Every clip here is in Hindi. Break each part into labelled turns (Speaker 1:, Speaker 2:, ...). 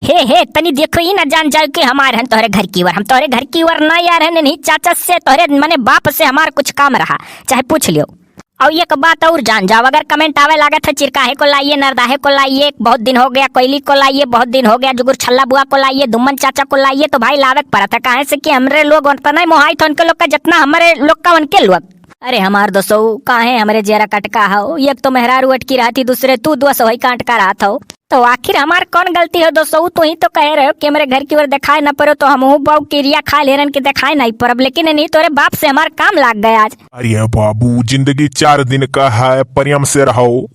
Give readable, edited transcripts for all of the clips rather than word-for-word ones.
Speaker 1: हे तनी देखो ही ना जान जाओ कि हमारे हन तोहरे घर की वर, हम तोहरे घर की वर ना यार है नहीं चाचा से तोहरे मने बाप से हमार कुछ काम रहा चाहे पूछ लियो। और एक बात और जान जाओ, अगर कमेंट आवे लागत है चिरकाहे को लाइए, नरदाहे को लाइए, बहुत दिन हो गया कोयली को लाइए, बहुत दिन हो गया जुगुर छल्ला बुआ को लाइए, दुम्मन चाचा को लाइए, तो भाई लावे पड़ा था काहे से कि हमरे लोग उतना ही मोहाई था उनके लोग का जितना हमारे लोग का उनके लोग। अरे हमार दोस्तों काहे हमारे जेरा कटका हो, एक तो मेहरारू अटकी रहा थी, दूसरे तू 200 ही काट का रहा था। तो आखिर हमार कौन गलती है दोस्तों? तू ही तो कह रहे हो कि मेरे घर की ओर दिखाए न पड़ो, तो हम बाबू क्रिया खा ले रन के दिखाए नहीं परब, लेकिन नहीं तोरे बाप से हमार काम लाग गया आज।
Speaker 2: अरे बाबू जिंदगी 4 दिन का है, परियम से रहो।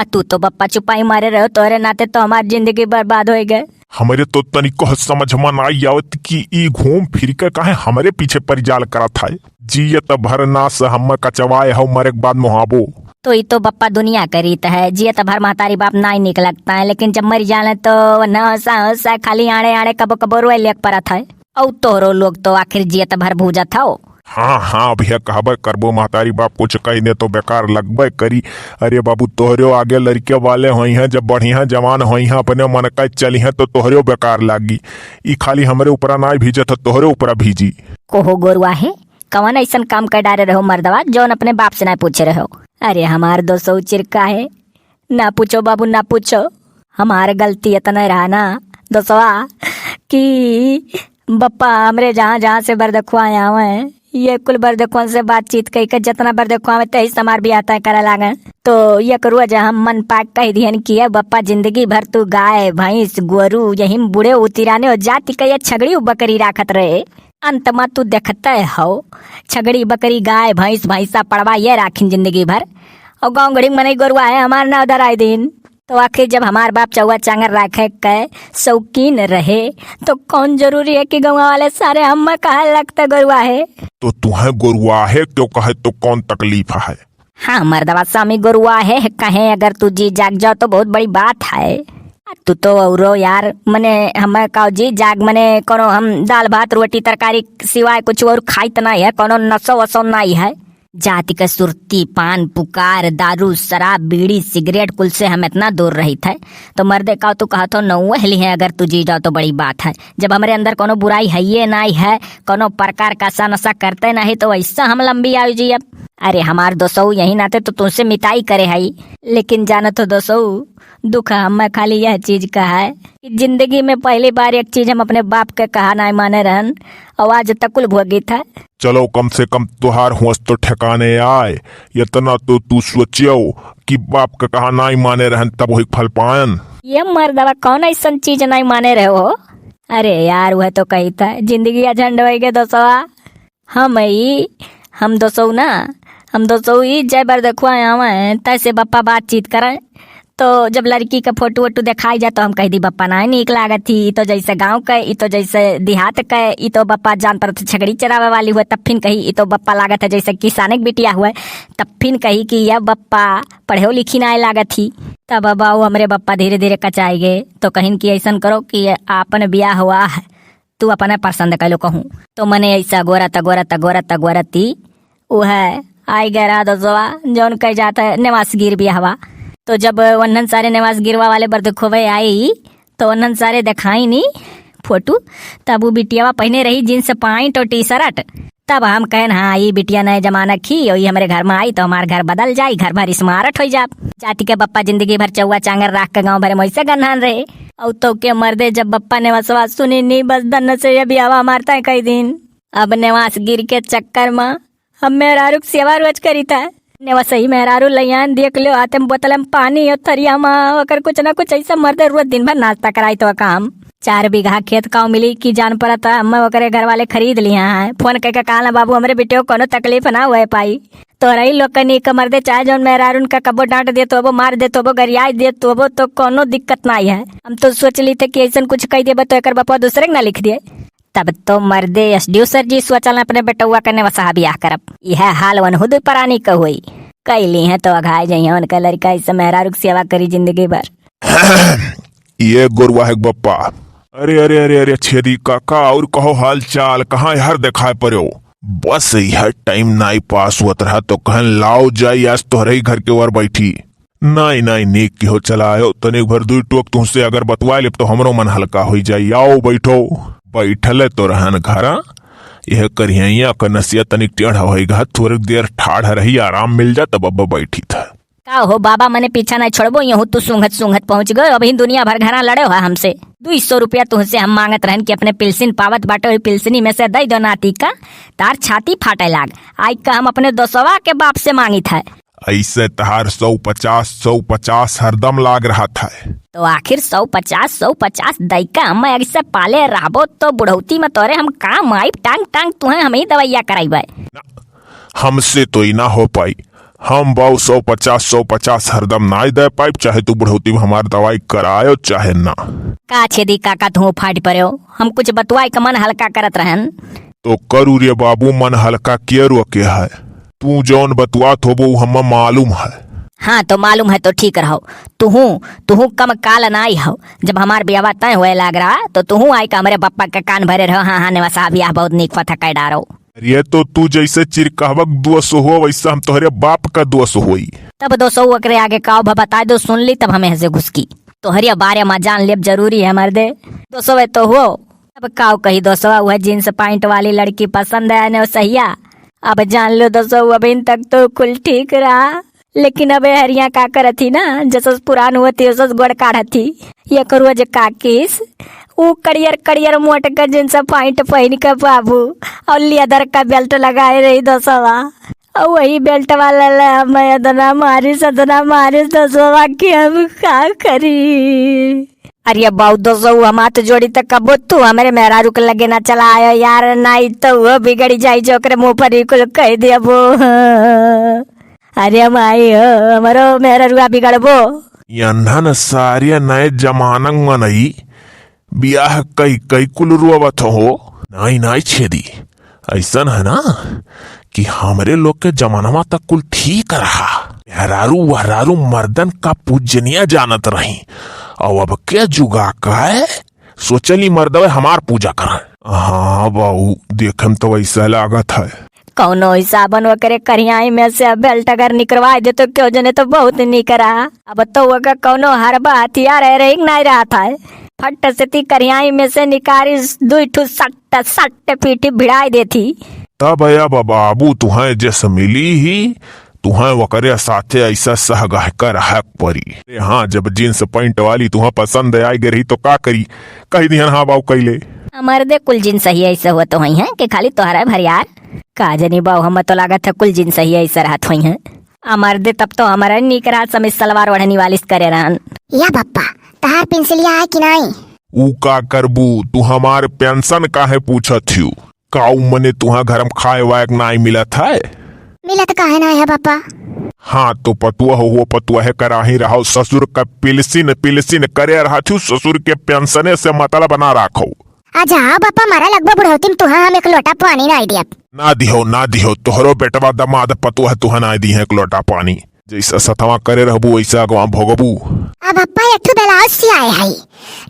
Speaker 1: तू तो बप्पा चुपाई मारे रहो, तोरे नाते तो हमारी जिंदगी बर्बाद हो गए।
Speaker 2: हमारे तो तनिको समझ में ना आवत कि ई घूम फिर कर काहे हमारे पीछे परिजाल करा था। जियत भर नास हम कचवाए हो मरे के बाद मुहाबो।
Speaker 1: तो ये तो बप्पा दुनिया का रीत है, जियत भर महतारी बाप ना ही निक लगता है, लेकिन जब मर जाने तो न खाली आड़े आड़े कबो कबो रोए लेक पड़ा था। और तोरो लोग तो आखिर जियत भर भूजा था।
Speaker 2: हाँ भैया कहबे करबो, महतारी बाप कुछ कही ने तो बेकार लगबे करी। अरे बाबू तोहरे आगे लड़के वाले होई हैं, जब बढ़िया जवान होई हैं अपने मन का चली हैं तो तोहरे बेकार लागी। ई खाली हमरे ऊपर ना भीजे तो तोहरे ऊपर भीजी।
Speaker 1: कोहो गोरुआ है कौन ऐसा काम कर डारे रहो मर्दवा जौन अपने बाप से ना पूछे रहो। अरे हमार 200 चिरका है, ना पूछो बाबू ना पूछो, हमार गलती इतना रहा ना दोस्तवा कि बप्पा हमरे जहाँ जहाँ से बरदखुआ आया हुए ये कुल बरदखुआ से बातचीत कही कर जितना बरदखुआ में तेईस समार भी आता है करा लागे। तो ये करुआ जहाँ मन पाक कही ध्यान किया बप्पा जिंदगी भर तू गाय भैंस गोरू यही बूढ़े उतिराने और जाति का ये छगड़ी बकरी राखत रहे, अंत में तू देखते हो छगड़ी बकरी गाय भैंस भैंसा पड़वा ये राखिन जिंदगी भर, और गाँव घड़ी में नहीं गोरुआ है हमार ना उधर आए दिन। तो आखिर जब हमार बाप चौवा चांगर राखे के शौकीन रहे तो कौन जरूरी है कि गाँव वाले सारे हम कहा लगता गोरुआ है।
Speaker 2: तो तुम्हें गोरुआ है क्यों कहे तो कौन तकलीफ है?
Speaker 1: हाँ मर्दवा स्वामी गोरुआ है कहे अगर तू जी जाग जाओ तो बहुत बड़ी बात है। तू तो औरो यार मने हमें कहो जी जाग मने कोनो हम दाल भात रोटी तरकारी सिवाय कुछ और खाई तो नहीं है, कोनो नशो वसो नहीं है। जाति का सुरती पान पुकार दारू शराब बीड़ी सिगरेट कुल से हम इतना दूर रही थे। तो मर्दे का तू कहा तो नौहली है अगर तू जी जाओ तो बड़ी बात है। जब हमारे अंदर कोनो बुराई है ये नहीं है, कोनो प्रकार का सा नशा करते नहीं तो ऐसा हम लंबी आयु जी। अब अरे हमार 200 यही नाते तो तुमसे मिताई करे है, लेकिन जानो तो 200 दुख हमें खाली यह चीज का है कि जिंदगी में पहली बार एक चीज हम अपने बाप के कहा नहीं माने रहन, आवाज तकुल भोगी था।
Speaker 2: चलो कम से कम तुहार होश तो ठिकाने आए, इतना तो तू सोचियो कि बाप का कहा नहीं माने रहन तब वही फल पायन।
Speaker 1: ये मर्दवा कौन ऐसा चीज नहीं माने रहे हो? अरे यार वह तो कही था जिंदगी झंड हो गए 200 हम 200 ना हम 200 ही जय बार देखो आया हुए तैसे बप्पा बातचीत करें। तो जब लड़की का फोटो वोटो दिखाई जाए तो हम कह दी बप्पा ना निक लागत थी, तो जैसे गांव का ई तो जैसे देहात का ई तो बप्पा जान पर छगड़ी चरावे वाली हुए, तब फिर कही ई तो बप्पा लागत है जैसे किसाने बिटिया हुए, तब फिर कही कि यह बप्पा पढ़े लिखी ना लागत थी। तब बाबा हमरे बप्पा धीरे धीरे कचाई गए तो कहीं कि ऐसा करो कि आपन ब्याह हुआ है तू अपने पसंद कर लो कहूँ, तो मने ऐसा गोरती वह आई गया 200 जौन कह जाता है निवास गिर ब्याह हुआ। तो जब वन्हन सारे निवास गिरवा वाले बरदखोवे आई तो वन्हन सारे दिखाई नहीं फोटो, तब वो बिटिया पहने रही जींस पैंट और टी शर्ट। तब हम कहन हाँ ये बिटिया नए जमाना की और ये हमारे घर में आई तो हमारे घर बदल जाये, घर भर स्मारट हो जा। जाति के बप्पा जिंदगी भर चौवा चांगर राख के गाँव भरे वैसे गन्हान रहे। और तो के मर्दे जब बप्पा नेवासवा सुनी नहीं बस दन्न से ये ब्याह मारता है कई दिन। अब नेवास गिर के चक्कर में हम मेहरारू सेवा रोज करी था। नेवासही मेहरारू लैयान देख लो आते में बोतल में पानी और थरिया में अगर कुछ ना कुछ ऐसा मर्दे रोज दिन भर नाश्ता कराई तो काम 4 बीघा खेत काउ मिली की जान पड़ा था हम ओकरे घर वाले खरीद लिया है। फोन करके कहा बाबू हमारे बेटे को कोनो तकलीफ ना हुए पाई। तो रही लोग कनी मर्दे चाहे जो मेहरारून का कबो डांट दे तो वो मार दे तो वो गरियाई दे तो वो तो कोनो दिक्कत नहीं है। हम तो सोच ली थे कि ऐसा कुछ कह दे तो एक बापा दूसरे ना लिख दिए। तब तो मर्दे एसडीओ सर जी सोचल अपने बेटुआ करने वसा ब्याह करब, यह हाल वनहुद परानी का हुई कैली है तो अघाय जाइए उनका लड़का इस मेहरारू सेवा करी जिंदगी भर।
Speaker 2: ये गोरुआ है बप्पा। अरे अरे अरे अरे छेदी काका और कहो हाल चाल कहाँ हर दिखाए पड़ो। बस यह टाइम नाई पास हुआ रहा तो कहन लाओ जाई आज तोहरे घर के ओर बैठी। नहीं नहीं नीक की हो चला आयो तनिक भर दुई टोक तुमसे अगर बतवा ले तो हमरो मन हल्का हो जाई। आओ बैठो। बैठले तो रहन घरा यह करिया का नसिया तनिक टेढ़ा होएगा थोड़ी देर ठाढ़ रही आराम मिल जा तब अब बैठी था।
Speaker 1: का हो बाबा मने पीछा नहीं छोड़बो यहू तू सूंघत सूंघत पहुंच गए अभी दुनिया भर घरा लड़े हो हमसे। 200 रुपया तुहसे हम मांगत रहन कि अपने पिलसिन पावत बाटे हुई पिलसिनी में से दई दो नाती का तार छाती फाटे लाग। आई का हम अपने दोसवा के बाप से मांगी था।
Speaker 2: ऐसे तहार 150 हरदम लाग रहा था।
Speaker 1: तो आखिर 150 दैका मैं ऐसे पाले रहबो तो बुढ़ौती में तोरे हम काम आई टांग टांग तुहे हम ही दवाइया कराइबे।
Speaker 2: हमसे तो ही ना हो पाई। हम बाऊ 150 हरदम ना दे पाई चाहे तू बुढ़ौती में हमार दवाई करायो चाहे ना।
Speaker 1: का छेदी काका तू फाट पड़े हो हम कुछ बतवाई का मन हल्का करत रहन।
Speaker 2: तो करू रे बाबू मन हल्का किया के है तू जौन बतवात हो वो हम मालूम है।
Speaker 1: हाँ तो मालूम है तो ठीक रहो। तुहू कम काल नाई हो जब हमार ब्याह तय हुए लाग रहा तो तुहू आई का हमारे पप्पा के कान भरे रहो। हाँ नेवसा ब्याह बहुत नीक फथा कह डारो।
Speaker 2: ये तो तू जैसे चिरकावक दोष हो वैसा हम तोहरे बाप का दोष होई।
Speaker 1: तब 200 अकरे आगे काव बता दो सुन ली तब हमें हंसे घुसकी तोहरी बारे में जान लेब जरूरी है मर्दे। 200 तो हो अब काव कही 200 वह जींस पैंट वाली लड़की पसंद है न सहिया। अब जान लो 200 अभी तक तो कुल ठीक रहा लेकिन अब हरिया का करथी ना जसस पुरान हुआ तेसस गोड़ काढ़ती ये करुआ जे काकिस ऊ कड़ियर मोट का जींस पैंट पहन के बाबू और लेदर का बेल्ट लगाए रही 200 और वही बेल्ट वाला मैं अदना मारिस 200 की हम का करी। अरे बाऊ 200 हम हाथ जोड़ी तक कबो तू हमारे मेहरारू के लगे ना चला आयो यार नहीं तो वो बिगड़ी जाई जो करे मुंह पर कुल कह दिया वो। अरे माई हो हमारो मेहरारू बिगड़बो
Speaker 2: यन्हन सारिया नए जमानंग नहीं बियाह कई कुल रुआवत हो नहीं छेदी ऐसन है ना कि हमरे लोग के जमाना तक कुल ठीक रहा। हरारू वहरारू मर्दन का पूजनिया जानत रही और अब के जुगा का है सोचली मर्दवे हमार पूजा कर। हाँ बाबू देखम तो वैसा लागत है।
Speaker 1: कौनो साबन वगैरह करियाई में से बेल्ट अगर निकलवा दे तो क्यों जने तो बहुत निकरा। अब तो वह कौनो हरबा हथियार है नहीं रहा था फट से ती करियाई में से निकारी 2 सट्ट पीठी भिड़ाई देती।
Speaker 2: तब या बाबू तुहें जैसे मिली ही तुहें वकरे साथे ऐसा सहगाह कर हक परी। हाँ जब जींस पैंट वाली तुहें पसंद आई गई तो का करी कही दिहन हाँ बाबू कैले
Speaker 1: हमारे दे कुल जींस सही ऐसा हुआ तो वही है कि खाली तोहरा भरियार का जनी बाऊ हम तो लागत है कुल जींस सही ऐसा रात हुई है। हमारे दे तब तो हमारा नीक रात समित सलवार ओढ़नी वाली करे रहन।
Speaker 3: या पप्पा तहार पेंसिलिया है कि नहीं?
Speaker 2: ऊ का करबू तू हमार पेंशन काहे पूछत थी काऊ मने तुहा घरम खाए वायक नाई मिलत है।
Speaker 3: मिलत काहे ना है पापा?
Speaker 2: हाँ तो पतुआ हो पतुआ है कराही रहा ससुर का पिलसिन करे रहा थी ससुर के पेंशने से मतलब बना रखो।
Speaker 3: अच्छा पापा मारा लगभग बुढ़ौती में तुहा हम एक लोटा पानी नहीं दिया।
Speaker 2: ना दिहो तोहरो बेटवा दमाद पतुआ तुहा ना दी है एक लोटा पानी जैसा सतवा करे रहबू वैसा अगवा भोगबू।
Speaker 3: अब पप्पा एक ब्लाउज सियाए है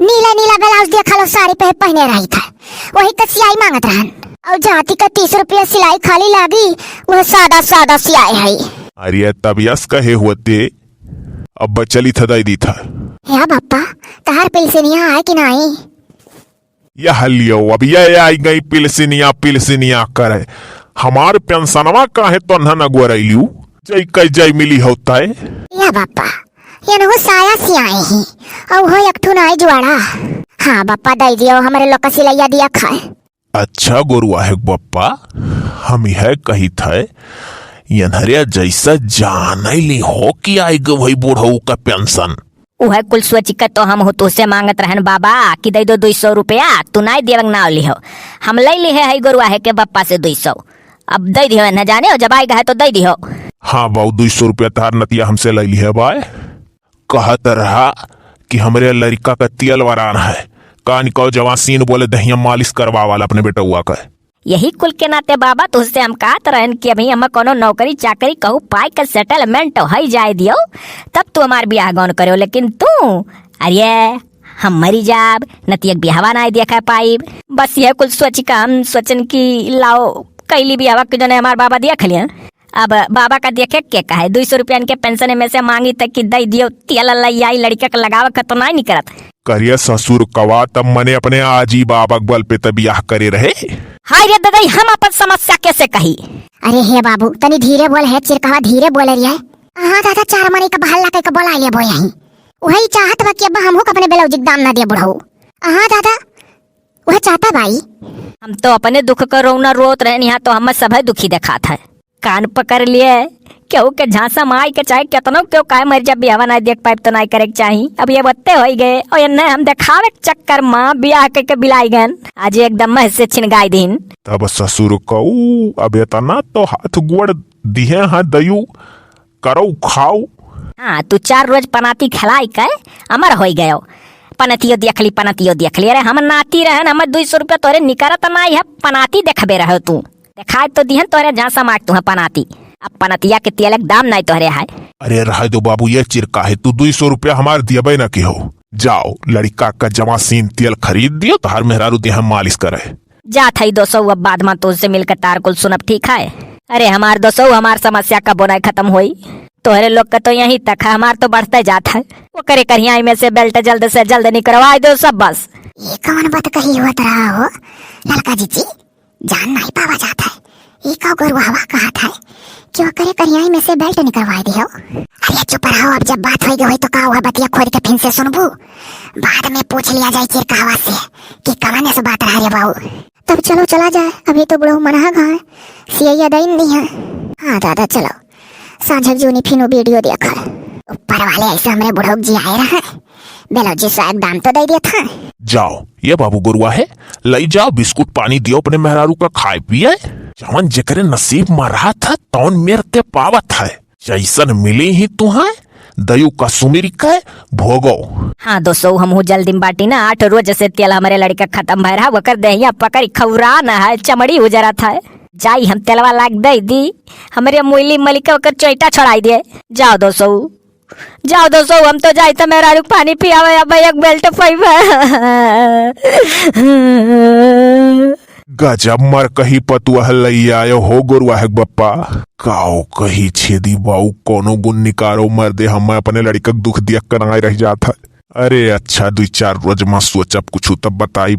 Speaker 3: नीला ब्लाउज देखा लो साड़ी पे पहने रही था वही का सियाई मांगत रहन और जाती का 30 रुपया सिलाई खाली लागी वह सादा सियाए है।
Speaker 2: अरे तब यस कहे होते अब बचली था दी था।
Speaker 3: या पापा तहार पेंसिलिया है कि नहीं?
Speaker 2: यह लियो अब ये आई गई पिलसिनिया करे हमार पेंशनवा काहे तो न गोरैलियू जय मिली होता है।
Speaker 3: या पापा ये नो साया सियाए ही और हो एक ठो नाई जुआड़ा। हाँ पापा दे दियो हमारे लोग का सिलाइया दिया खाए।
Speaker 2: अच्छा गोरुआ है बप्पा हम यह कही थे यनहरिया जैसा जान ली हो कि आई गई वही बूढ़ऊ का पेंशन।
Speaker 1: वह कुल सोच के तो हम हो तुझसे मांगत रहन बाबा कि दे दो 200 रुपया तू नहीं देवंग ना लिहो हम ले ली है गोरुआ है के बप्पा से 200 अब दे दियो न जाने हो जब आएगा है तो दे दियो।
Speaker 2: हाँ बाऊ 200 रुपया तार नतिया हमसे ले ली है बाय कहत रहा कि हमरे लड़का का तियल वरान है कान को जवासीन बोले दहिया मालिश करवा वाला अपने बेटा हुआ का।
Speaker 1: यही कुल के नाते बाबा तुझसे हम कहत रहन कि अभी हम कोनो नौकरी चाकरी कहू पाई का सेटलमेंट हो जाए दियो तब तू हमार ब्याह गौन करो लेकिन तू अरे हम मरी जाब नतियक ब्याहवा नहीं देखा पाई बस यह कुल सोच का हम सोचन की लाओ कैली ब्याहवा के जने हमार बाबा दिया खलिया अब बाबा का देखे के कहे 200 रुपया के पेंशन में से मांगी तक कि दई दियो तेल आई लड़का के लगावे का तो नहीं करत।
Speaker 2: करिए ससुर कवा तब मने अपने आजी बाबा बल पे तब ब्याह करे रहे।
Speaker 1: हाय रे दादा हम अपन समस्या कैसे कही।
Speaker 3: अरे हे बाबू तनी धीरे बोल है, चिरकवा धीरे बोले रिया। हाँ दादा 4 मनी का बहल ला के बोला ले बोय यहीं वही चाहत बा कि अब हमहू के अपने ब्लाउज दाम ना दे बुढ़ऊ। हाँ दादा वह चाहता भाई।
Speaker 1: हम तो अपने दुख का रोना रोत रहे यहाँ तो हम सब दुखी दिखात है। कान पकड़ लिए क्यों के झांसा माई के चाहे कितनो क्यों काय मर जब बियाह नहीं देख पाए तो नहीं करे चाहिए। अब ये बत्ते हो गए और ये नहीं हम दिखावे के चक्कर माँ बियाह के बिलाई गन आज एकदम मह से छिनगाई दिन।
Speaker 2: तब ससुर कहू अब इतना तो हाथ गोड़ दिहे हाँ दयू करो खाओ।
Speaker 1: हाँ तू 4 रोज पनाती खिलाई के अमर हो गयो। पनतियो देख ली अरे हम नाती रहे हम 200 रुपया तोरे निकरत नहीं है पनाती देखबे रहो तू दिखाए तो दिहन तोरे झांसा मार तू पनाती। अब पनतिया के तेलक दाम नहीं तोरे है।
Speaker 2: अरे रह दो बाबू ये चिरका है तू 200 रुपया हमारे दिए न की हो। जाओ लड़का का जमा सीन तेल खरीद दियो तो हर मेहरारू दिया मालिश करे।
Speaker 1: जा थई 200 अब बाद में तुझसे मिलकर तार कुल सुनब ठीक है। अरे हमार 200 हमार समस्या का बोनाई खत्म हुई तोहरे लोग का तो यहीं तक है हमार तो बढ़ते जाता है। वो करे करिया में से बेल्ट जल्द से जल्द निकलवा दो सब बस।
Speaker 3: ये कौन बात कही हुआ रहा हो लड़का जी जान नहीं पावा जाता है। ये का गुरु हवा कहा था क्यों करे करिया में से बेल्ट निकलवा दियो। अरे चुप रहो अब जब बात हो गई तो का हुआ बतिया खोद के फिर से सुनबू बाद में पूछ लिया जाए चिरकावा से कि कमाने से बात रहा रे बाबू। तब चलो चला जाए अभी तो बुढ़ऊ मना है सिया दई नहीं है। हाँ दादा चलो सांझक जूनी फिनो वीडियो देखा ऊपर वाले ऐसे हमरे बुढ़ऊ जी आए रहा बेलौज जी शायद दाम तो दे दिया था।
Speaker 2: जाओ ये बाबू गुरुआ है लई जाओ बिस्कुट पानी दियो अपने मेहरारू का खाए पिए जवन जेकरे नसीब में रहा था तौन मेरते पावत है जैसन मिली ही तुहा दयु का सुमिरी का भोगो।
Speaker 1: हाँ 200 हम जल्दी बाटी ना 8 रोज से तेल हमारे लड़का खत्म भय रहा वकर दहिया पकड़ खौरा न है चमड़ी उजरा था जाई हम तेलवा लाग दे दी हमारे मुइली मलिका होकर चोइटा छोड़ाई दिए। जाओ 200 हम तो जाई तो मेरा रुक पानी पियावे अब एक बेल्ट पाइबा।
Speaker 2: गजब मर कही पतुआ लई आयो हो गुरुआ है बप्पा काओ कही छेदी बाऊ कोनो गुन निकारो मर दे हम अपने लड़का दुख दिया कर रह जाता। अरे अच्छा 2-4 रोज में सोचब कुछ तब बताई।